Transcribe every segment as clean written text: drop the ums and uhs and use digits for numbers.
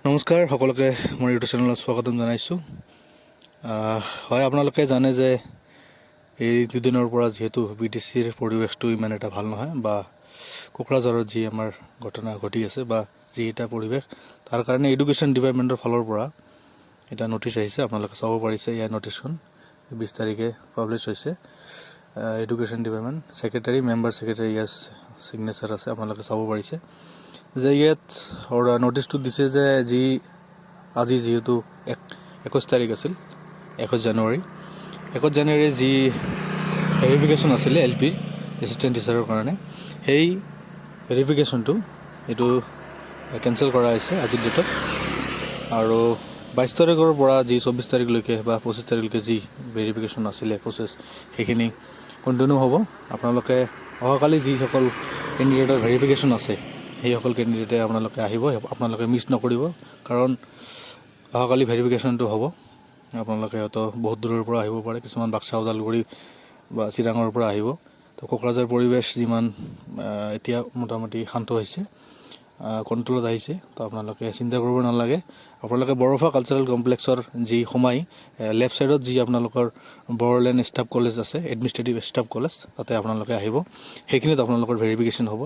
নমস্কাৰ সকলোকে মোৰ ইউটিউব চেনেলত স্বাগতম জনাইছোঁ। হয়, আপোনালোকে জানে যে এই দুদিনৰ পৰা যিহেতু BTCৰ পৰিৱেশটো ইমান এটা ভাল নহয়, বা কোকৰাঝাৰত যি আমাৰ ঘটনা ঘটি আছে বা যি এটা পৰিৱেশ, তাৰ কাৰণে এডুকেশ্যন ডিপাৰ্টমেণ্টৰ ফালৰ পৰা এটা নটিচ আহিছে। আপোনালোকে চাব পাৰিছে, ইয়াৰ নটিচখন 20 তাৰিখে পাব্লিছ হৈছে। Education department secretary, member secretary, ইয়াৰ ছিগনেচাৰ আছে, আপোনালোকে চাব পাৰিছে যে ইয়াত নটিচটো দিছে যে আজি যিহেতু 21 তাৰিখ আছিল, 21 জানুৱাৰী যি ভেৰিফিকেশ্যন আছিলে LPৰ এছিষ্টেণ্ট টিচাৰৰ কাৰণে, সেই ভেৰিফিকেশ্যনটো এইটো কেঞ্চেল কৰা হৈছে আজিৰ ডেটত। আৰু 22 তাৰিখৰ পৰা যি 24 তাৰিখলৈকে বা 25 তাৰিখলৈকে যি ভেৰিফিকেশ্যন আছিলে প্ৰচেছ, সেইখিনি কণ্টিনিউ হ'ব। আপোনালোকে অহাকালি যিসকল কেণ্ডিডেটৰ ভেৰিফিকেশ্যন আছে, সেইসকল কেণ্ডিডেটে আপোনালোকে আহিব, আপোনালোকে মিছ নকৰিব, কাৰণ অহাকালি ভেৰিফিকেশ্যনটো হ'ব। আপোনালোকে হয়তো বহুত দূৰৰ পৰা আহিব পাৰে, কিছুমান বাক্সা, ওদালগুৰি বা চিৰাঙৰ পৰা আহিব। তো কোকৰাঝাৰ পৰিৱেশ যিমান এতিয়া মোটামুটি শান্ত হৈছে, কণ্ট্ৰলত আহিছে, তো আপোনালোকে চিন্তা কৰিব নালাগে। আপোনালোকে বৰফা কালচাৰেল কমপ্লেক্সৰ যি সোমাই লেফ্ট ছাইডত যি আপোনালোকৰ বড়োলেণ্ড ষ্টাফ কলেজ আছে, এডমিনিষ্ট্ৰেটিভ ষ্টাফ কলেজ, তাতে আপোনালোকে আহিব। সেইখিনিত আপোনালোকৰ ভেৰিফিকেশ্যন হ'ব।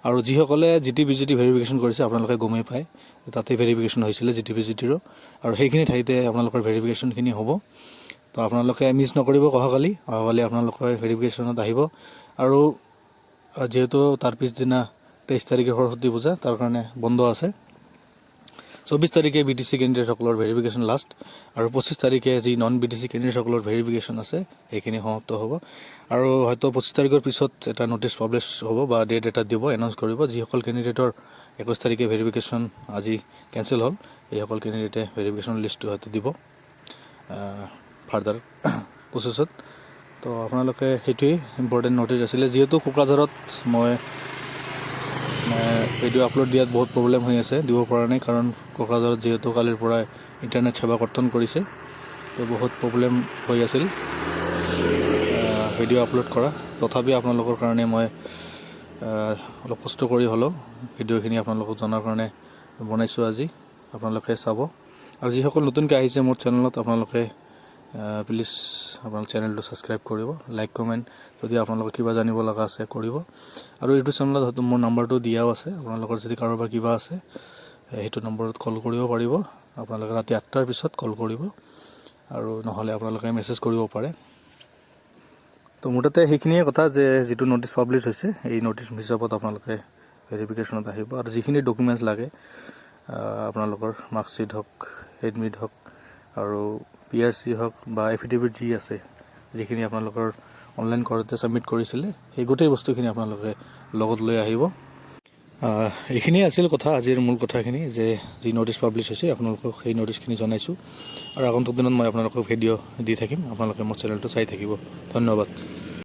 আৰু যিসকলে GT-BGT ভেৰিফিকেশ্যন কৰিছে, আপোনালোকে গমেই পায়, তাতে ভেৰিফিকেশ্যন হৈছিলে GT-BGTৰো, আৰু সেইখিনি ঠাইতে আপোনালোকৰ ভেৰিফিকেশ্যনখিনি হ'ব। তো আপোনালোকে মিছ নকৰিব। অহাকালি আপোনালোকে ভেৰিফিকেশ্যনত আহিব। আৰু যিহেতু তাৰ পিছদিনা 23 তাৰিখে সৰস্বতী পূজা, তাৰ কাৰণে বন্ধ আছে। 24 তাৰিখে BTC কেণ্ডিডেটসকলৰ ভেৰিফিকেশ্যন লাষ্ট, আৰু 25 তাৰিখে যি নন BTC কেণ্ডিডেটসকলৰ ভেৰিফিকেশ্যন আছে, সেইখিনি সমাপ্ত হ'ব। আৰু হয়তো 25 তাৰিখৰ পিছত এটা নটিচ পাব্লিছ হ'ব বা ডেট এটা দিব, এনাউন্স কৰিব। যিসকল কেণ্ডিডেটৰ 21 তাৰিখে ভেৰিফিকেশ্যন আজি কেঞ্চেল হ'ল, এইসকল কেণ্ডিডেটে ভেৰিফিকেশ্যন লিষ্টটো হয়তো দিব ফাৰ্ডাৰ প্ৰচেছত। তো আপোনালোকে সেইটোৱেই ইম্পৰ্টেণ্ট নটিচ আছিলে। যিহেতু কোকৰাঝাৰত মই ভিডিঅ' আপলোড দিয়াত বহুত প্ৰব্লেম হৈ আছে, দিব পৰা নাই, কাৰণ কোকৰাঝাৰত যিহেতু কালিৰ পৰাই ইণ্টাৰনেট সেৱা কৰ্তন কৰিছে, তো বহুত প্ৰব্লেম হৈ আছিল ভিডিঅ' আপলোড কৰা। তথাপি আপোনালোকৰ কাৰণে মই অলপ কষ্ট কৰি হ'লেও ভিডিঅ'খিনি আপোনালোকক জনাৰ কাৰণে বনাইছোঁ আজি, আপোনালোকে চাব। আৰু যিসকল নতুনকৈ আহিছে মোৰ চেনেলত, আপোনালোকে প্লিজ আপোনালোকৰ চেনেলটো ছাবস্ক্ৰাইব কৰিব, লাইক কমেণ্ট, যদি আপোনালোকৰ কিবা জানিব লগা আছে কৰিব। আৰু ইউটিউব চেনেলত হয়তো মোৰ নাম্বাৰটো দিয়াও আছে, আপোনালোকৰ যদি কাৰোবাৰ কিবা আছে সেইটো নম্বৰত কল কৰিব পাৰিব। আপোনালোকে ৰাতি 8টাৰ পিছত কল কৰিব, আৰু নহ'লে আপোনালোকে মেছেজ কৰিব পাৰে। তো মোৰ তাতে সেইখিনিয়ে কথা, যে যিটো নটিচ পাব্লিছ হৈছে, এই নটিচ হিচাপত আপোনালোকে ভেৰিফিকেশ্যনত আহিব। আৰু যিখিনি ডকুমেণ্টছ লাগে, আপোনালোকৰ মাৰ্কশ্বিট হওক, এডমিট হওক, আৰু PRC হওক বা এফিডেভিট যি আছে, যিখিনি আপোনালোকৰ অনলাইন কৰোঁতে ছাবমিট কৰিছিলে, সেই গোটেই বস্তুখিনি আপোনালোকে লগত লৈ আহিব। এইখিনিয়ে আছিল কথা, আজিৰ মূল কথাখিনি, যে যি নটিচ পাব্লিছ হৈছে আপোনালোকক সেই নটিচখিনি জনাইছোঁ। আৰু আগন্তুক দিনত মই আপোনালোকক ভিডিঅ' দি থাকিম, আপোনালোকে মোৰ চেনেলটো চাই থাকিব। ধন্যবাদ।